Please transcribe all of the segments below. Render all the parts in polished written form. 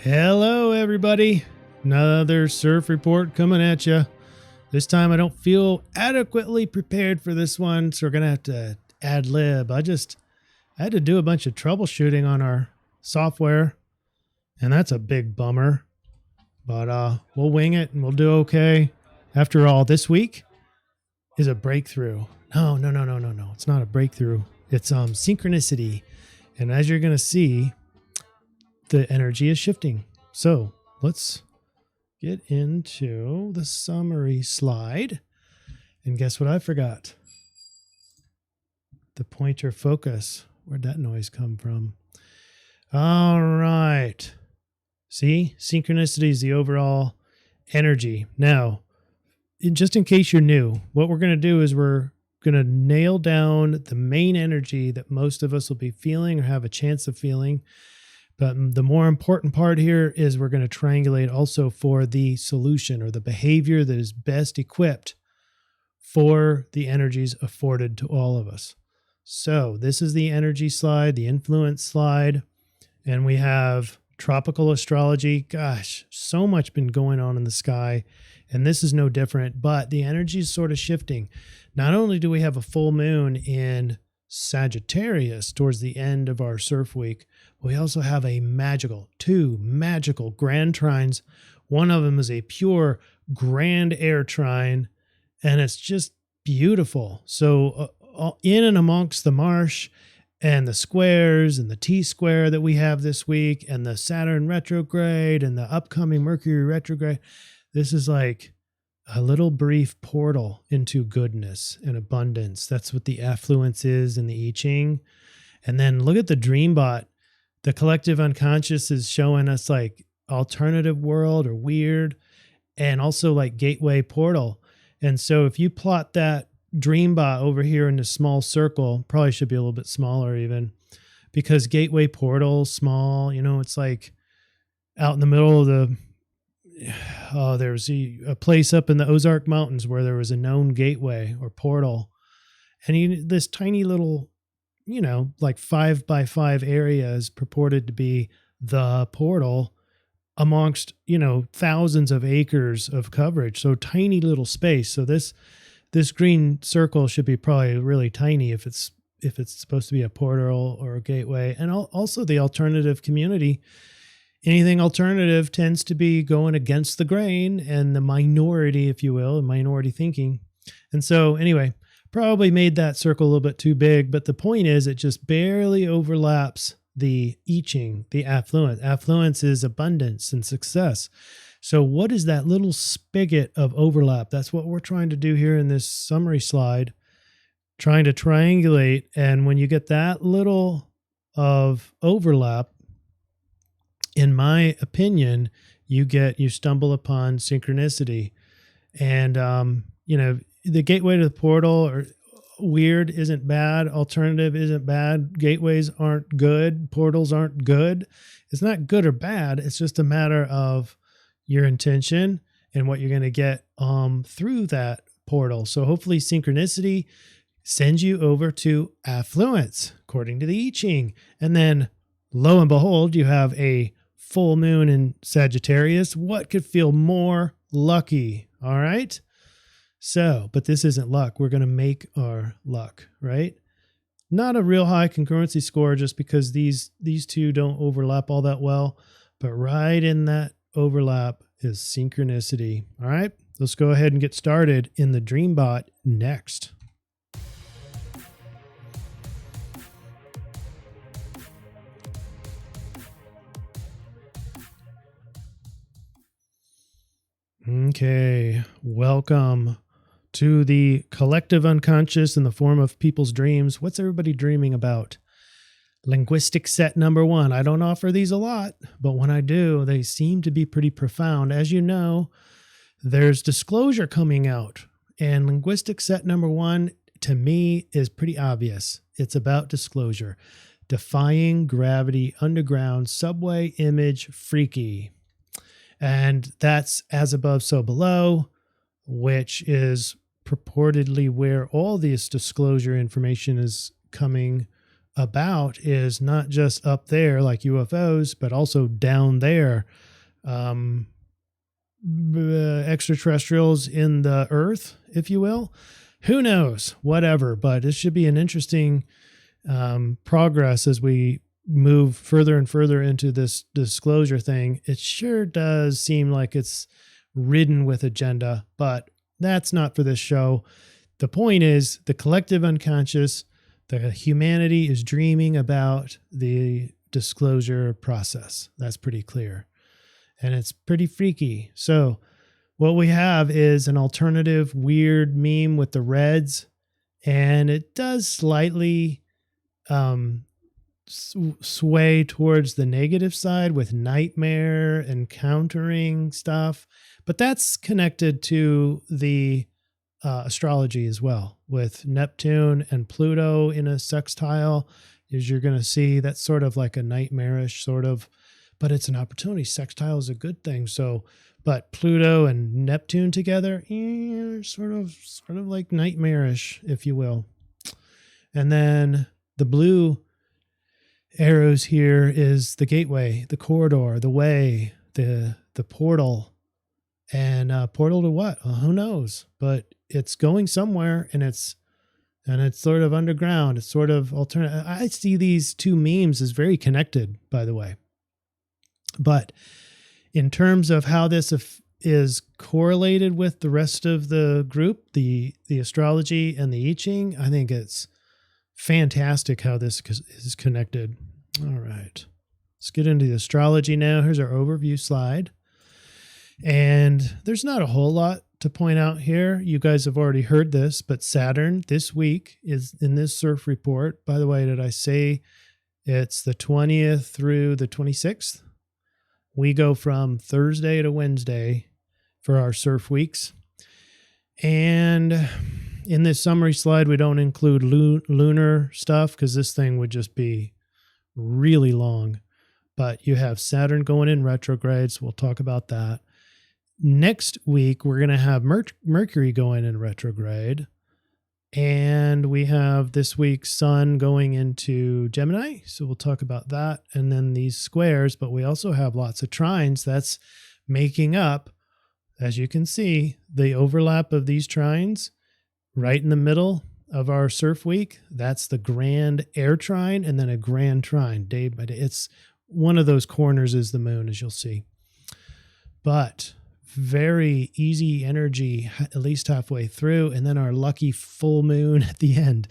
Hello, everybody. Another CIRF report coming at you. This time I don't feel adequately prepared for this one, so we're going to have to ad lib. I had to do a bunch of troubleshooting on our software, and that's a big bummer. But we'll wing it and we'll do okay. After all, this week is a breakthrough. No. It's not a breakthrough. It's synchronicity. And as you're going to see, the energy is shifting. So let's get into the summary slide. And guess what I forgot? The pointer focus. Where'd that noise come from? All right. See, synchronicity is the overall energy. Now, just in case you're new, what we're going to do is we're going to nail down the main energy that most of us will be feeling or have a chance of feeling. But the more important part here is we're going to triangulate also for the solution or the behavior that is best equipped for the energies afforded to all of us. So this is the energy slide, the influence slide, and we have tropical astrology. Gosh, so much been going on in the sky, and this is no different, but the energy is sort of shifting. Not only do we have a full moon in Sagittarius towards the end of our CIRF week, we also have two magical grand trines. One of them is a pure grand air trine, and it's just beautiful. So in and amongst the marsh and the squares and the T-square that we have this week and the Saturn retrograde and the upcoming Mercury retrograde, this is like a little brief portal into goodness and abundance. That's what the affluence is in the I-Ching. And then look at the Dreambot. The collective unconscious is showing us like alternative world or weird, and also like gateway portal. And so if you plot that Dreambot over here in a small circle, probably should be a little bit smaller even, because gateway portal, small, it's like out in the middle of there's a place up in the Ozark Mountains where there was a known gateway or portal. And this tiny little, like 5x5 areas purported to be the portal amongst, thousands of acres of coverage. So tiny little space. So this green circle should be probably really tiny if it's supposed to be a portal or a gateway. And also the alternative community. Anything alternative tends to be going against the grain and the minority, if you will, minority thinking. And so anyway, probably made that circle a little bit too big, but the point is it just barely overlaps the I-Ching, the affluence. Affluence is abundance and success. So what is that little spigot of overlap? That's what we're trying to do here in this summary slide, trying to triangulate. And when you get that little of overlap, in my opinion, you stumble upon synchronicity. And, the gateway to the portal or weird isn't bad. Alternative isn't bad. Gateways aren't good. Portals aren't good. It's not good or bad. It's just a matter of your intention and what you're going to get through that portal. So hopefully synchronicity sends you over to affluence, according to the I-Ching. And then lo and behold, you have a full moon in Sagittarius. What could feel more lucky? All right. So, but this isn't luck. We're going to make our luck, right? Not a real high congruency score just because these two don't overlap all that well, but right in that overlap is synchronicity. All right, let's go ahead and get started in the Dreambot next. Okay, welcome to the collective unconscious in the form of people's dreams. What's everybody dreaming about? Linguistic set number 1. I don't offer these a lot, but when I do, they seem to be pretty profound. As you know, there's disclosure coming out, and linguistic set number 1 to me is pretty obvious. It's about disclosure. Defying gravity, underground, subway image, freaky. And that's as above, so below, which is purportedly where all this disclosure information is coming about is not just up there like UFOs, but also down there. Extraterrestrials in the earth, if you will. Who knows? Whatever. But it should be an interesting progress as we move further and further into this disclosure thing. It sure does seem like it's ridden with agenda, but that's not for this show. The point is the collective unconscious, the humanity is dreaming about the disclosure process. That's pretty clear. And it's pretty freaky. So what we have is an alternative weird meme with the reds, and it does slightly sway towards the negative side with nightmare and countering stuff. But that's connected to the astrology as well, with Neptune and Pluto in a sextile. As you're going to see, that's sort of like a nightmarish sort of, but it's an opportunity. Sextile is a good thing. So, but Pluto and Neptune together, sort of like nightmarish, if you will. And then the blue arrows here is the gateway, the corridor, the way, the portal. And portal to what? Well, who knows? But it's going somewhere, and it's sort of underground. It's sort of alternative. I see these two memes as very connected, by the way. But in terms of how this is correlated with the rest of the group, the astrology and the I-Ching, I think it's fantastic how this is connected. All right. Let's get into the astrology now. Here's our overview slide. And there's not a whole lot to point out here. You guys have already heard this, but Saturn this week is in this CIRF report. By the way, did I say it's the 20th through the 26th? We go from Thursday to Wednesday for our CIRF weeks. And in this summary slide, we don't include lunar stuff because this thing would just be really long. But you have Saturn going in retrograde, so we'll talk about that. Next week, we're going to have Mercury going in retrograde. And we have this week's Sun going into Gemini. So we'll talk about that. And then these squares, but we also have lots of trines that's making up, as you can see, the overlap of these trines right in the middle of our CIRF week. That's the grand air trine and then a grand trine day by day. It's one of those corners is the moon, as you'll see. But very easy energy, at least halfway through, and then our lucky full moon at the end.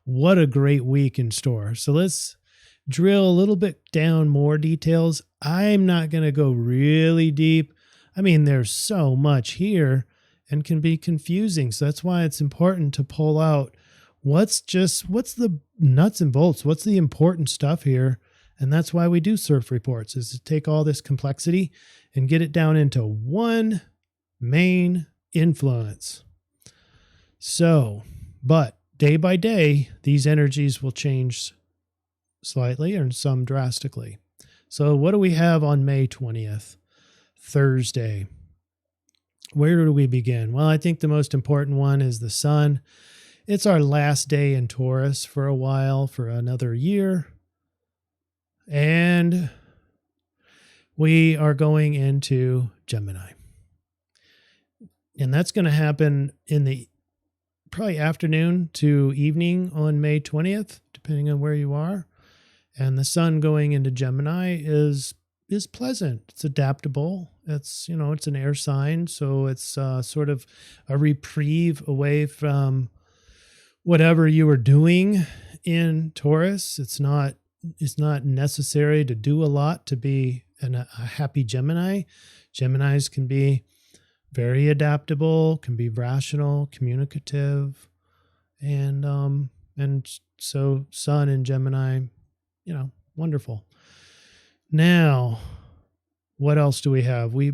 What a great week in store. So let's drill a little bit down more details. I'm not going to go really deep. I mean, there's so much here and can be confusing. So that's why it's important to pull out what's the nuts and bolts, what's the important stuff here. And that's why we do CIRF reports, is to take all this complexity and get it down into one main influence. So, but day by day, these energies will change slightly and some drastically. So what do we have on May 20th? Thursday. Where do we begin? Well, I think the most important one is the Sun. It's our last day in Taurus for a while, for another year. And we are going into Gemini. And that's going to happen in the probably afternoon to evening on May 20th, depending on where you are. And the Sun going into Gemini is pleasant. It's adaptable. It's, it's an air sign. So it's sort of a reprieve away from whatever you were doing in Taurus. It's not necessary to do a lot to be a happy Gemini. Geminis can be very adaptable, can be rational, communicative, and so Sun in Gemini, wonderful. Now, what else do we have? We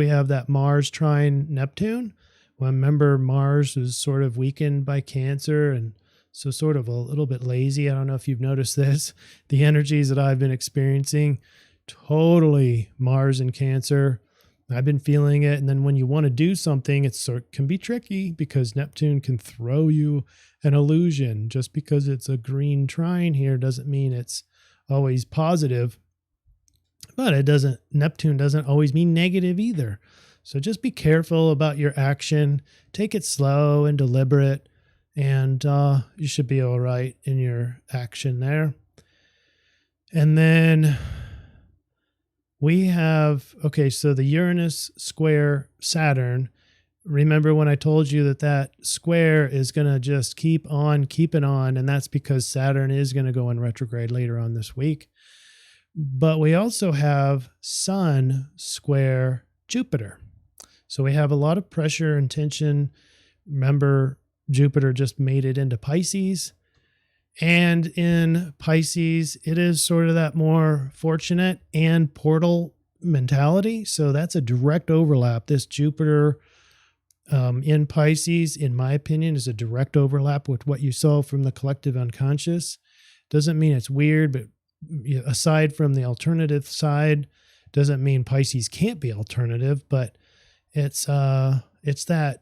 have that Mars trine Neptune. Well, remember Mars is sort of weakened by Cancer and so sort of a little bit lazy. I don't know if you've noticed this. The energies that I've been experiencing, totally Mars in Cancer. I've been feeling it. And then when you want to do something, it can be tricky because Neptune can throw you an illusion. Just because it's a green trine here doesn't mean it's always positive. But Neptune doesn't always mean negative either. So just be careful about your action. Take it slow and deliberate, and you should be all right in your action there. And then we have, so the Uranus square Saturn. Remember when I told you that square is going to just keep on keeping on, and that's because Saturn is going to go in retrograde later on this week. But we also have Sun square Jupiter. So we have a lot of pressure and tension. Remember, Jupiter just made it into Pisces. And in Pisces, it is sort of that more fortunate and portal mentality. So that's a direct overlap. This Jupiter in Pisces, in my opinion, is a direct overlap with what you saw from the collective unconscious. Doesn't mean it's weird, but aside from the alternative side, doesn't mean Pisces can't be alternative, but it's that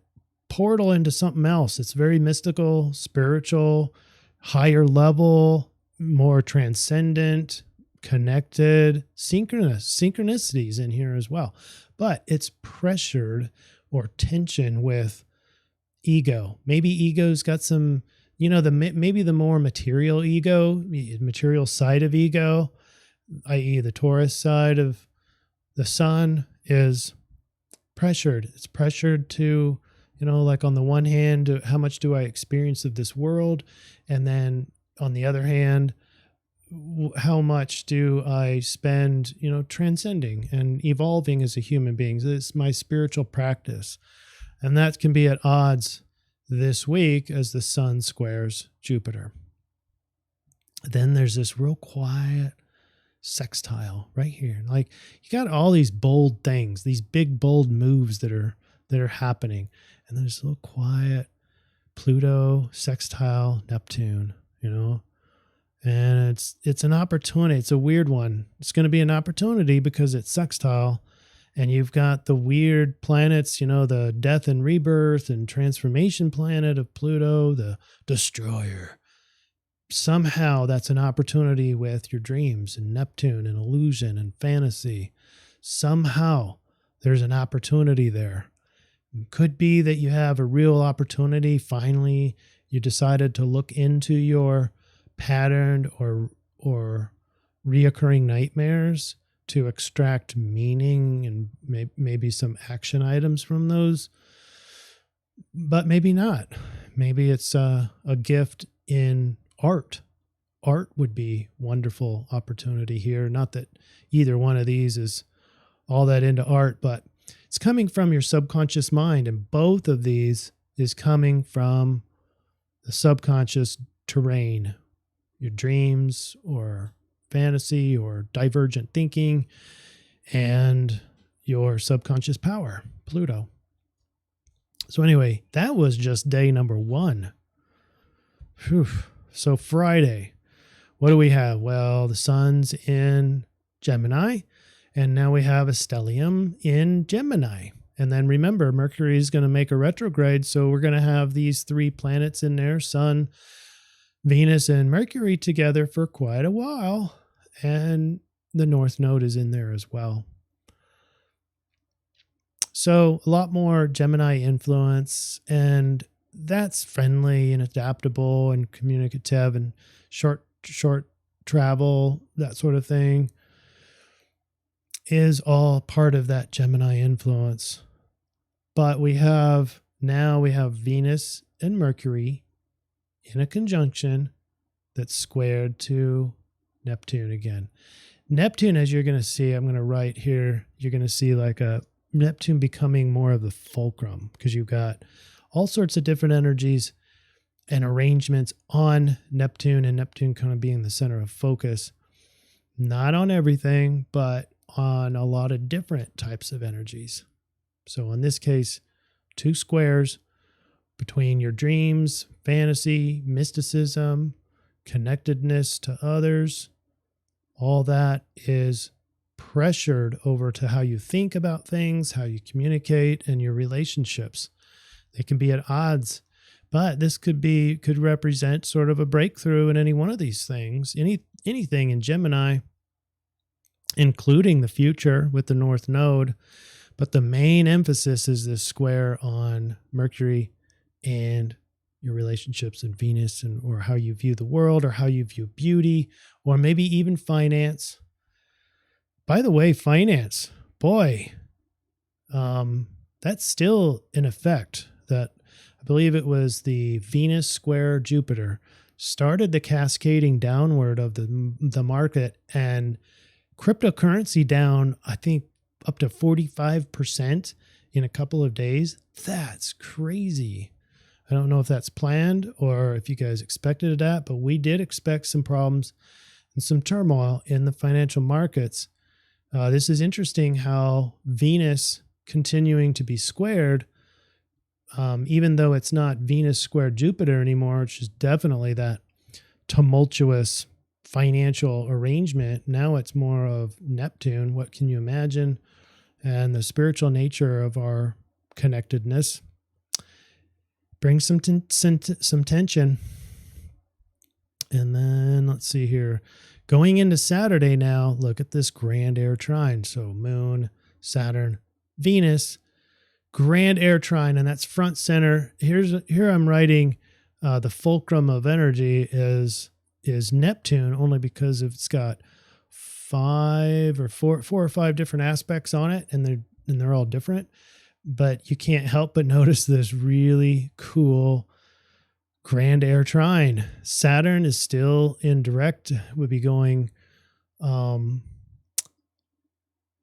portal into something else. It's very mystical, spiritual, higher level, more transcendent, connected, synchronicities in here as well. But it's pressured or tension with ego. Maybe ego's got some, maybe the more material ego, material side of ego, i.e. the Taurus side of the sun, is pressured. It's pressured to, like on the one hand, how much do I experience of this world? And then on the other hand, how much do I spend, transcending and evolving as a human being? It's my spiritual practice. And that can be at odds this week as the sun squares Jupiter. Then there's this real quiet sextile right here. Like, you got all these bold things, these big, bold moves that are happening. And there's a little quiet Pluto sextile Neptune, and it's an opportunity. It's a weird one. It's going to be an opportunity because it's sextile, and you've got the weird planets, the death and rebirth and transformation planet of Pluto, the destroyer. Somehow that's an opportunity with your dreams and Neptune and illusion and fantasy. Somehow there's an opportunity there. It could be that you have a real opportunity. Finally, you decided to look into your patterned or reoccurring nightmares to extract meaning and maybe some action items from those, but maybe not. Maybe it's a gift in art. Art would be wonderful opportunity here. Not that either one of these is all that into art, but it's coming from your subconscious mind, and both of these is coming from the subconscious terrain, your dreams or fantasy or divergent thinking, and your subconscious power, Pluto. So anyway, that was just day number 1. Whew. So Friday, what do we have? Well, the sun's in Gemini, and now we have a stellium in Gemini. And then remember, Mercury is going to make a retrograde, so we're going to have these 3 planets in there, Sun, Venus, and Mercury together for quite a while. And the North Node is in there as well. So a lot more Gemini influence, and that's friendly and adaptable and communicative and short travel, that sort of thing, is all part of that Gemini influence. But we have Venus and Mercury in a conjunction that's squared to Neptune again. Neptune, as you're going to see, I'm going to write here, you're going to see like a Neptune becoming more of the fulcrum, because you've got all sorts of different energies and arrangements on Neptune, and Neptune kind of being the center of focus, not on everything, but on a lot of different types of energies. So in this case, 2 squares between your dreams, fantasy, mysticism, connectedness to others. All that is pressured over to how you think about things, how you communicate, and your relationships. They can be at odds, but this could represent sort of a breakthrough in any one of these things. Anything in Gemini, including the future with the North Node, but the main emphasis is this square on Mercury and your relationships in Venus, and or how you view the world, or how you view beauty, or maybe even finance. By the way, finance, boy, that's still in effect. That I believe it was the Venus square Jupiter started the cascading downward of the market, and cryptocurrency down, I think, up to 45% in a couple of days. That's crazy. I don't know if that's planned or if you guys expected that, but we did expect some problems and some turmoil in the financial markets. This is interesting how Venus continuing to be squared, even though it's not Venus squared Jupiter anymore, which is definitely that tumultuous financial arrangement. Now it's more of Neptune. What can you imagine? And the spiritual nature of our connectedness brings some tension. And then let's see here. Going into Saturday now, look at this grand air trine. So Moon, Saturn, Venus, grand air trine, and that's front center. Here I'm writing the fulcrum of energy is Neptune, only because it's got four or five different aspects on it, and they're all different. But you can't help but notice this really cool grand air trine. Saturn is still in direct, would be going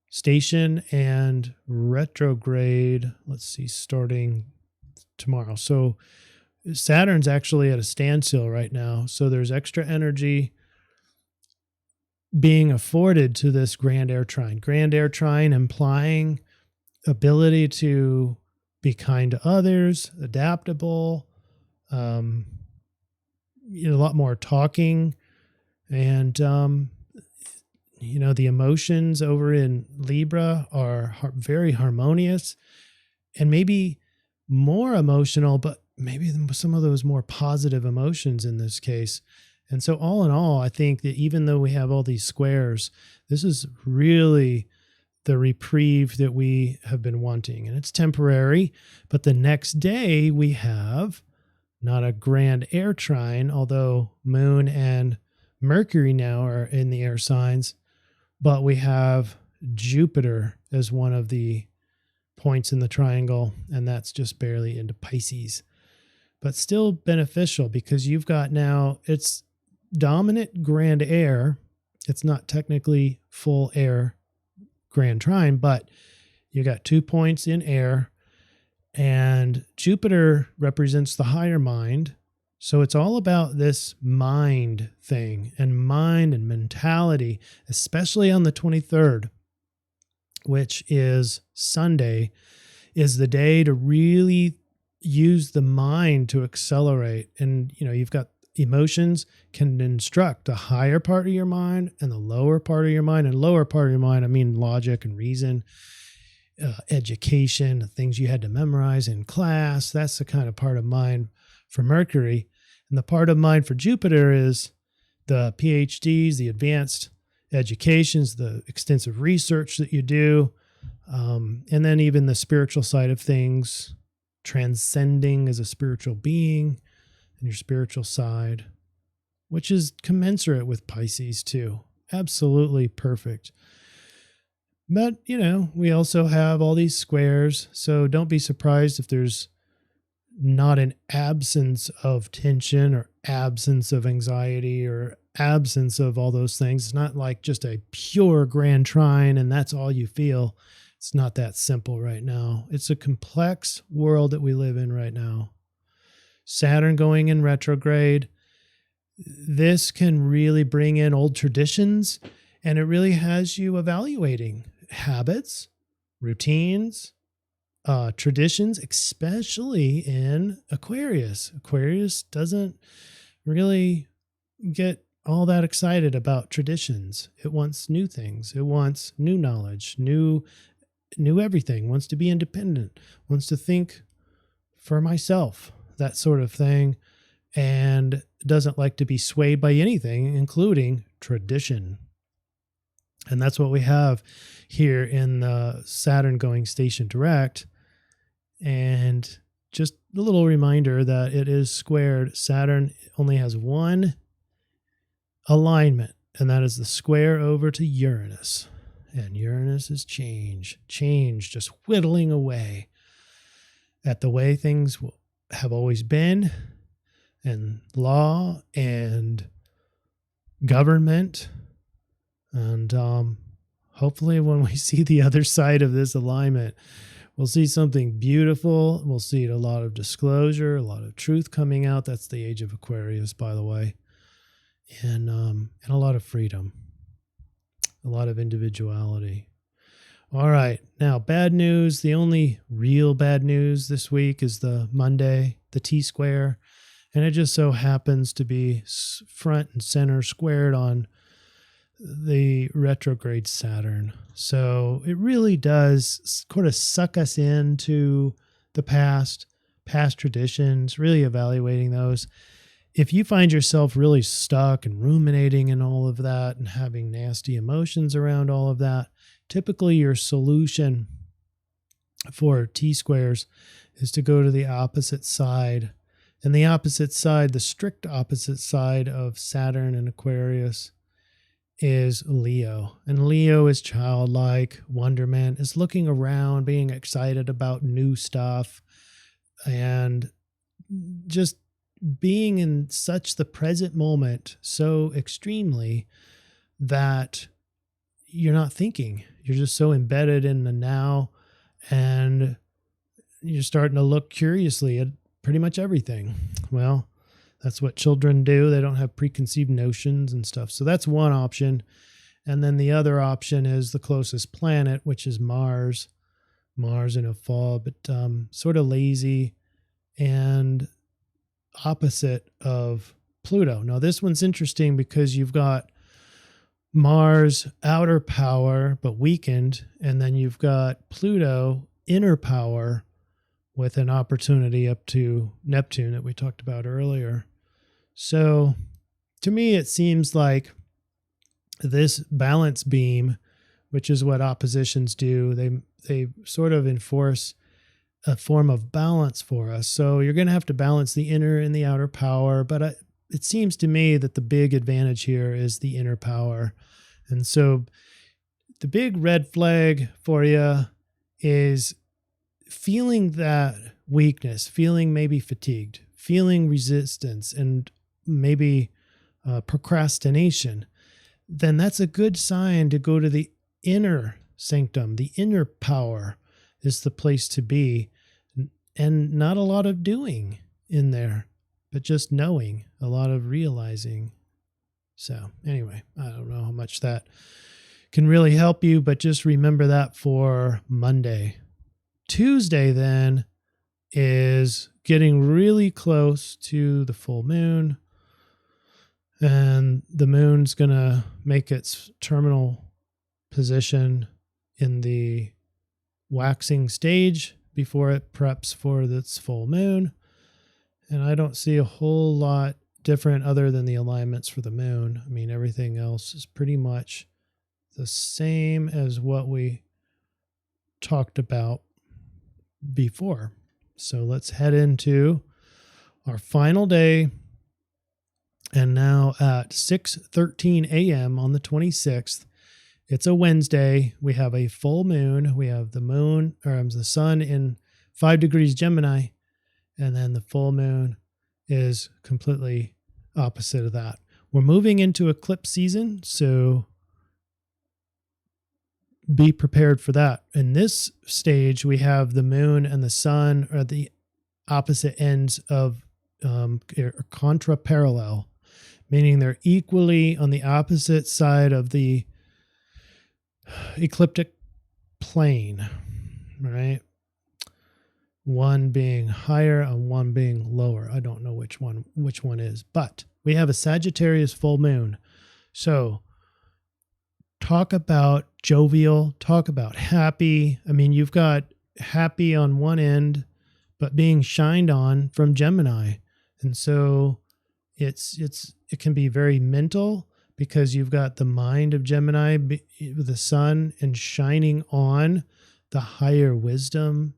station and retrograde. Let's see, starting tomorrow. So Saturn's actually at a standstill right now. So there's extra energy being afforded to this grand air trine. Grand air trine implying ability to be kind to others, adaptable, a lot more talking, and the emotions over in Libra are very harmonious, and maybe more emotional, but maybe some of those more positive emotions in this case. And so all in all, I think that even though we have all these squares, this is really the reprieve that we have been wanting, and it's temporary. But the next day we have not a grand air trine, although Moon and Mercury now are in the air signs, but we have Jupiter as one of the points in the triangle, and that's just barely into Pisces, but still beneficial because you've got now, it's dominant grand air. It's not technically full air grand trine, but you got 2 points in air, and Jupiter represents the higher mind. So it's all about this mind thing and mind and mentality, especially on the 23rd, which is Sunday, is the day to really use the mind to accelerate. And, you've got emotions can instruct the higher part of your mind and the lower part of your mind. And lower part of your mind, I mean logic and reason, education, the things you had to memorize in class. That's the kind of part of mind for Mercury. And the part of mind for Jupiter is the PhDs, the advanced educations, the extensive research that you do, and then even the spiritual side of things, transcending as a spiritual being, and your spiritual side, which is commensurate with Pisces too. Absolutely perfect. But, we also have all these squares, so don't be surprised if there's not an absence of tension or absence of anxiety or absence of all those things. It's not like just a pure grand trine and that's all you feel. It's not that simple right now. It's a complex world that we live in right now. Saturn going in retrograde. This can really bring in old traditions, and it really has you evaluating habits, routines, traditions, especially in Aquarius. Aquarius doesn't really get all that excited about traditions. It wants new things. It wants new knowledge, new everything, wants to be independent, wants to think for myself, that sort of thing, and doesn't like to be swayed by anything, including tradition. And that's what we have here in the Saturn going station direct. And just a little reminder that it is squared. Saturn only has one alignment, and that is the square over to Uranus. And Uranus is change, just whittling away at the way things have always been, and law and government. And hopefully when we see the other side of this alignment, we'll see something beautiful. We'll see a lot of disclosure, a lot of truth coming out. That's the age of Aquarius, by the way. And a lot of freedom, a lot of individuality. All right. Now, bad news. The only real bad news this week is the Monday, the T-square. And it just so happens to be front and center squared on the retrograde Saturn. So it really does sort of suck us into the past traditions, really evaluating those. If you find yourself really stuck and ruminating and all of that and having nasty emotions around all of that, typically your solution for T-squares is to go to the opposite side. And the opposite side, the strict opposite side of Saturn and Aquarius, is Leo. And Leo is childlike, wonderment, is looking around, being excited about new stuff, and just being in such the present moment so extremely that you're not thinking. You're just so embedded in the now, and you're starting to look curiously at pretty much everything. Well, that's what children do. They don't have preconceived notions and stuff. So that's one option. And then the other option is the closest planet, which is Mars. Mars in a fall, but sort of lazy and opposite of Pluto. Now, this one's interesting because you've got Mars, outer power, but weakened. And then you've got Pluto, inner power, with an opportunity up to Neptune that we talked about earlier. So to me, it seems like this balance beam, which is what oppositions do, they sort of enforce a form of balance for us. So you're going to have to balance the inner and the outer power. But it seems to me that the big advantage here is the inner power. And so the big red flag for you is feeling that weakness, feeling maybe fatigued, feeling resistance, and maybe procrastination. Then that's a good sign to go to the inner sanctum. The inner power is the place to be, and not a lot of doing in there, but just knowing, a lot of realizing. So anyway, I don't know how much that can really help you, but just remember that for Monday. Tuesday then is getting really close to the full moon, and the moon's going to make its terminal position in the waxing stage before it preps for its full moon. And I don't see a whole lot different other than the alignments for the moon. I mean, everything else is pretty much the same as what we talked about before. So let's head into our final day. And now at 6:13 a.m. on the 26th, it's a Wednesday. We have a full moon. We have the sun in 5 degrees Gemini, and then the full moon is completely opposite of that. We're moving into eclipse season, so be prepared for that. In this stage, we have the moon and the sun are the opposite ends of contra parallel, meaning they're equally on the opposite side of the ecliptic plane, right? One being higher and one being lower. I don't know which one is, but we have a Sagittarius full moon. So talk about jovial, talk about happy. I mean, you've got happy on one end, but being shined on from Gemini. And so it can be very mental because you've got the mind of Gemini with the sun and shining on the higher wisdom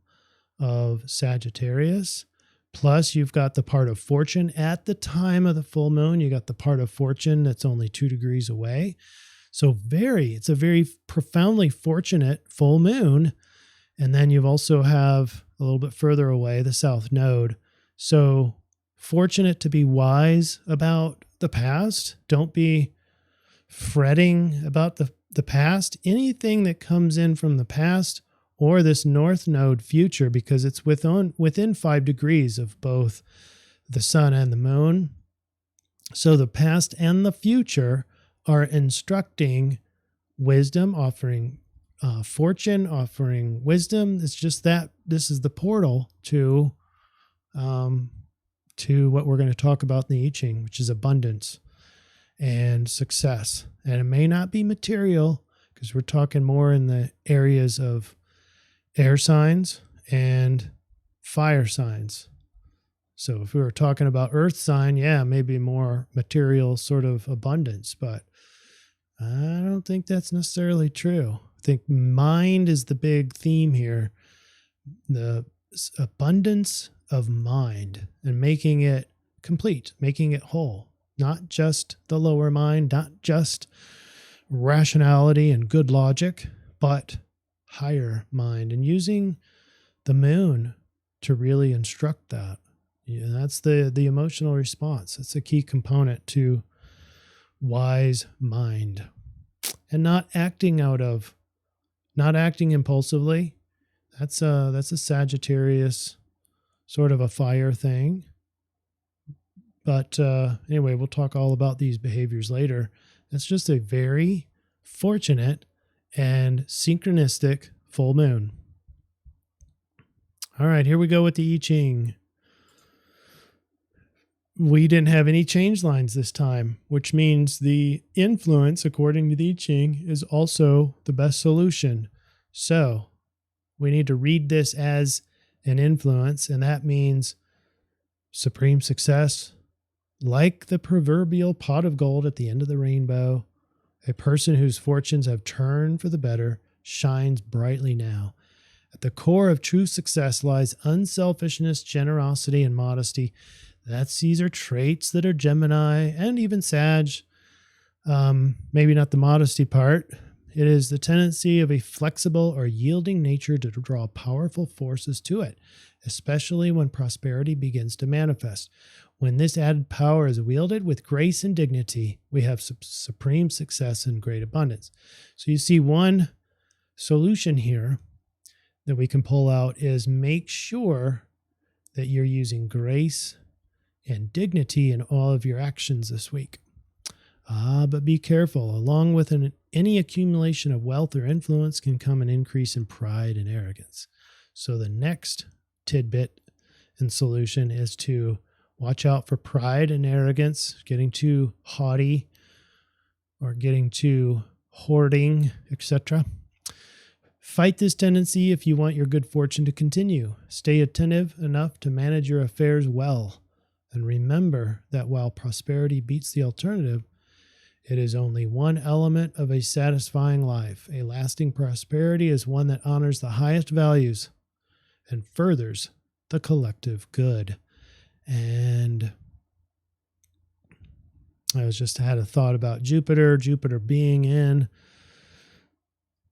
of Sagittarius. Plus, you've got the part of fortune at the time of the full moon. You got the part of fortune that's only 2 degrees away. So it's a very profoundly fortunate full moon. And then you've also have a little bit further away, the South Node. So fortunate to be wise about the past. Don't be fretting about the past. Anything that comes in from the past or this North Node future, because it's within 5 degrees of both the sun and the moon. So the past and the future are instructing wisdom, offering fortune, offering wisdom. It's just that this is the portal to what we're going to talk about in the I-Ching, which is abundance and success. And it may not be material because we're talking more in the areas of air signs and fire signs. So if we were talking about earth sign, maybe more material sort of abundance, but I don't think that's necessarily true. I think mind is the big theme here. The abundance of mind and making it complete, making it whole, not just the lower mind, not just rationality and good logic, but higher mind, and using the moon to really instruct that. That's the emotional response. It's a key component to wise mind, and not acting impulsively. That's a Sagittarius sort of a fire thing. But anyway, we'll talk all about these behaviors later. It's just a very fortunate and synchronistic full moon. All right, here we go with the I-Ching. We didn't have any change lines this time, which means the influence, according to the I-Ching, is also the best solution. So we need to read this as an influence, and that means supreme success, like the proverbial pot of gold at the end of the rainbow. A person whose fortunes have turned for the better shines brightly now. At the core of true success lies unselfishness, generosity, and modesty. These are traits that are Gemini and even Sag. Maybe not the modesty part. It is the tendency of a flexible or yielding nature to draw powerful forces to it, especially when prosperity begins to manifest. When this added power is wielded with grace and dignity, we have supreme success and great abundance. So you see, one solution here that we can pull out is make sure that you're using grace and dignity in all of your actions this week. But be careful. Along with any accumulation of wealth or influence can come an increase in pride and arrogance. So the next tidbit and solution is to watch out for pride and arrogance, getting too haughty or getting too hoarding, etc. Fight this tendency if you want your good fortune to continue. Stay attentive enough to manage your affairs well. And remember that while prosperity beats the alternative, it is only one element of a satisfying life. A lasting prosperity is one that honors the highest values and furthers the collective good. And I had a thought about Jupiter being in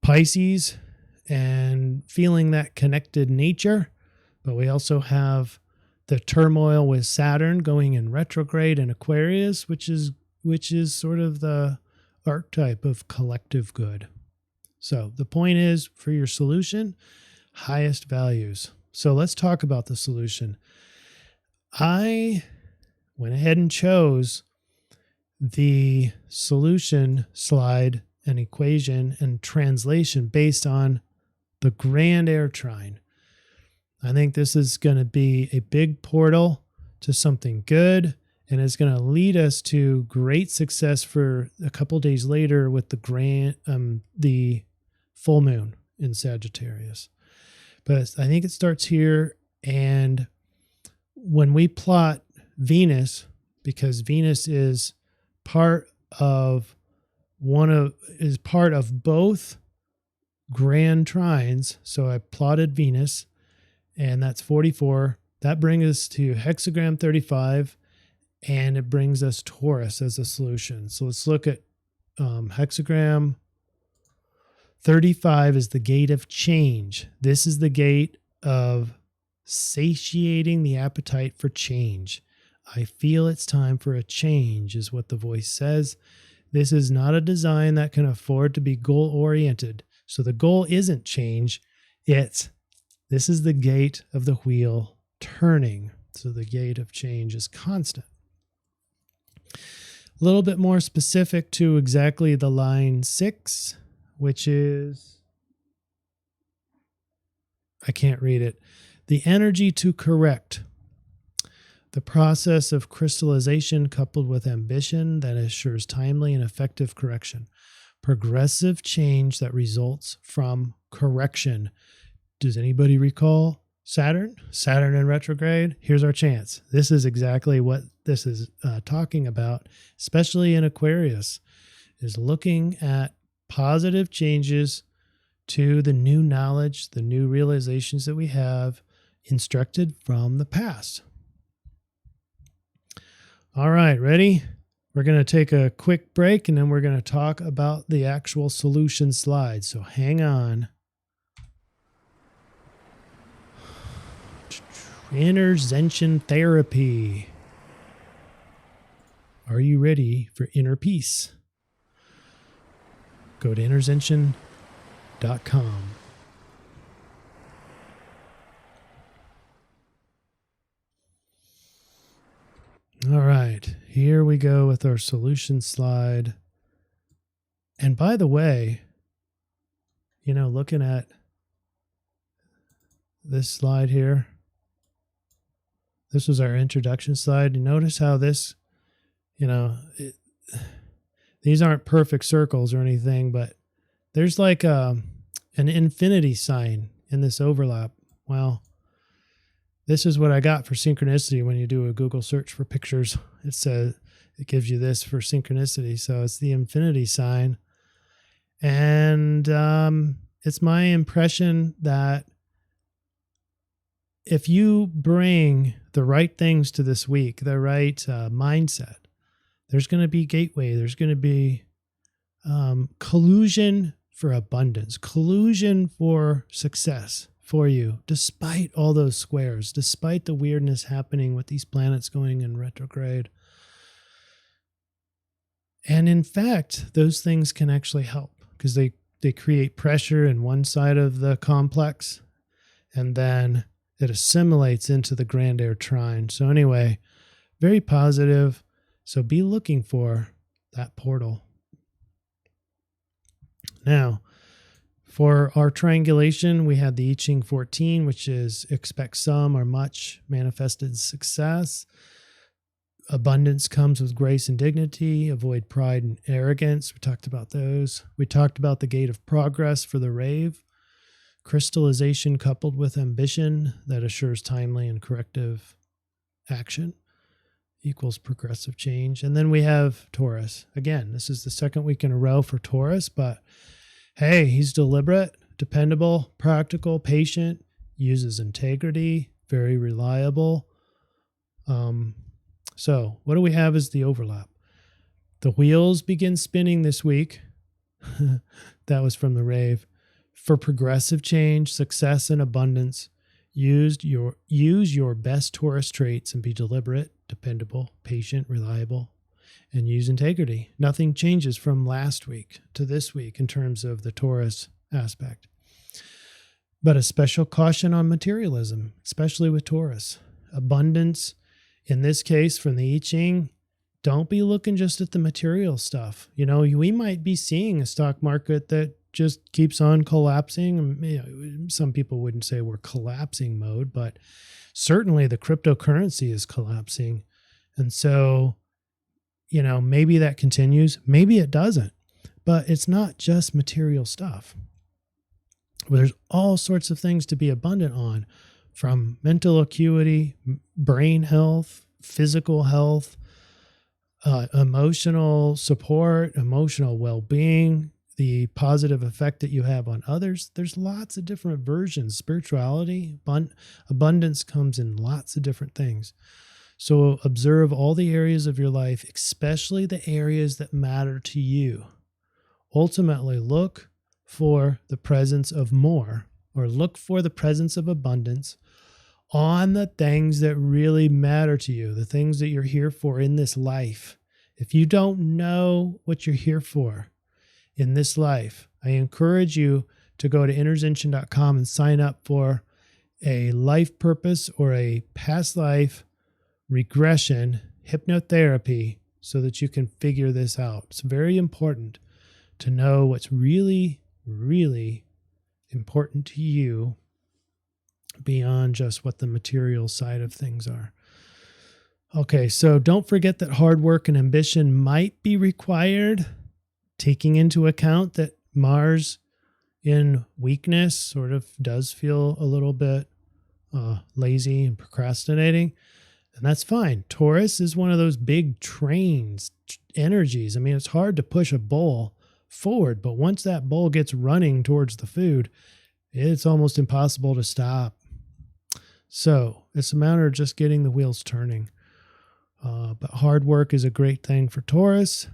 Pisces and feeling that connected nature. But we also have the turmoil with Saturn going in retrograde in Aquarius, which is sort of the archetype of collective good. So the point is, for your solution, highest values. So let's talk about the solution. I went ahead and chose the solution slide and equation and translation based on the grand air trine. I think this is going to be a big portal to something good And it's going to lead us to great success for a couple days later with the full moon in Sagittarius. But I think it starts here. And when we plot Venus, because Venus is part of both grand trines. So I plotted Venus, and that's 44. That brings us to hexagram 35, and it brings us Taurus as a solution. So let's look at hexagram 35 is the gate of change. This is the gate of satiating the appetite for change. I feel it's time for a change, is what the voice says. This is not a design that can afford to be goal-oriented. So the goal isn't change. This is the gate of the wheel turning. So the gate of change is constant. A little bit more specific to exactly the line 6, which is, I can't read it. The energy to correct. The process of crystallization coupled with ambition that assures timely and effective correction. Progressive change that results from correction. Does anybody recall Saturn? Saturn in retrograde? Here's our chance. This is exactly what this is talking about, especially in Aquarius, is looking at positive changes to the new knowledge, the new realizations that we have instructed from the past. All right, ready? We're going to take a quick break, and then we're going to talk about the actual solution slide. So hang on. Intervention therapy. Are you ready for inner peace? Go to intervention.com. All right, here we go with our solution slide. And by the way, looking at this slide here, this was our introduction slide. You notice how this, these aren't perfect circles or anything, but there's like an infinity sign in this overlap. Well, this is what I got for synchronicity when you do a Google search for pictures. It gives you this for synchronicity. So it's the infinity sign. And it's my impression that if you bring the right things to this week, the right mindset, there's going to be gateway. There's going to be collusion for abundance, collusion for success for you, despite all those squares, despite the weirdness happening with these planets going in retrograde. And in fact, those things can actually help because they create pressure in one side of the complex, and then it assimilates into the grand air trine. So anyway, very positive. So be looking for that portal. Now, for our triangulation, we had the I-Ching 14, which is expect some or much manifested success. Abundance comes with grace and dignity. Avoid pride and arrogance. We talked about those. We talked about the gate of progress for the rave. Crystallization coupled with ambition that assures timely and corrective action equals progressive change. And then we have Taurus. Again, this is the second week in a row for Taurus, but hey, he's deliberate, dependable, practical, patient, uses integrity, very reliable. So what do we have as the overlap? The wheels begin spinning this week. That was from the rave. For progressive change, success, and abundance, use your best Taurus traits and be deliberate, dependable, patient, reliable, and use integrity. Nothing changes from last week to this week in terms of the Taurus aspect. But a special caution on materialism, especially with Taurus. Abundance, in this case from the I-Ching, don't be looking just at the material stuff. We might be seeing a stock market that just keeps on collapsing. Some people wouldn't say we're collapsing mode, but certainly the cryptocurrency is collapsing. And so, maybe that continues, maybe it doesn't, but it's not just material stuff. There's all sorts of things to be abundant on, from mental acuity, brain health, physical health, emotional support, emotional well-being, the positive effect that you have on others. There's lots of different versions. Spirituality, abundance comes in lots of different things. So observe all the areas of your life, especially the areas that matter to you. Ultimately, look for the presence of more, or look for the presence of abundance on the things that really matter to you, the things that you're here for in this life. If you don't know what you're here for in this life, I encourage you to go to interzention.com and sign up for a life purpose or a past life regression hypnotherapy so that you can figure this out. It's very important to know what's really, really important to you beyond just what the material side of things are. Okay, so don't forget that hard work and ambition might be required, taking into account that Mars in weakness sort of does feel a little bit lazy and procrastinating, and that's fine. Taurus is one of those big trains, energies. I mean, it's hard to push a bull forward, but once that bull gets running towards the food, it's almost impossible to stop. So it's a matter of just getting the wheels turning. But hard work is a great thing for Taurus.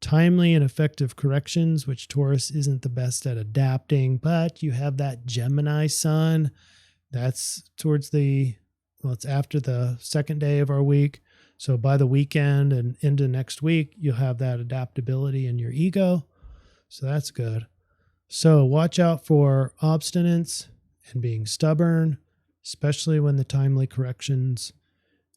Timely and effective corrections, which Taurus isn't the best at adapting, but you have that Gemini sun. That's it's after the second day of our week. So by the weekend and into next week, you'll have that adaptability in your ego. So that's good. So watch out for obstinance and being stubborn, especially when the timely corrections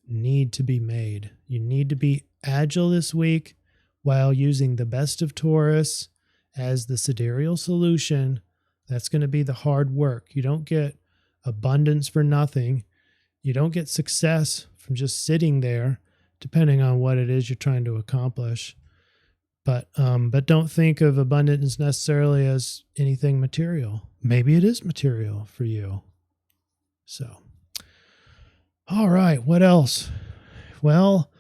need to be made. You need to be agile this week while using the best of Taurus as the sidereal solution. That's going to be the hard work. You don't get abundance for nothing. You don't get success from just sitting there, depending on what it is you're trying to accomplish. But don't think of abundance necessarily as anything material. Maybe it is material for you. So, all right, what else? Well,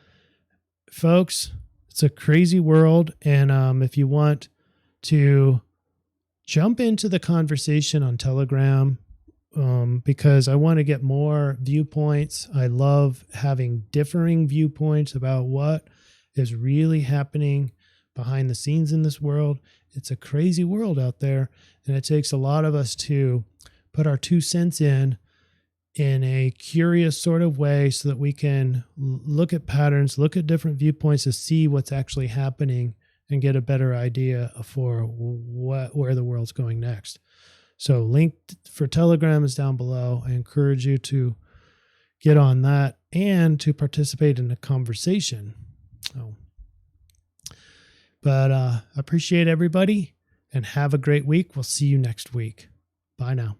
folks, it's a crazy world. And if you want to jump into the conversation on Telegram, because I want to get more viewpoints. I love having differing viewpoints about what is really happening behind the scenes in this world. It's a crazy world out there, and it takes a lot of us to put our 2 cents in a curious sort of way so that we can look at patterns, look at different viewpoints to see what's actually happening and get a better idea for where the world's going next. So link for Telegram is down below. I encourage you to get on that and to participate in the conversation. But I appreciate everybody and have a great week. We'll see you next week. Bye now.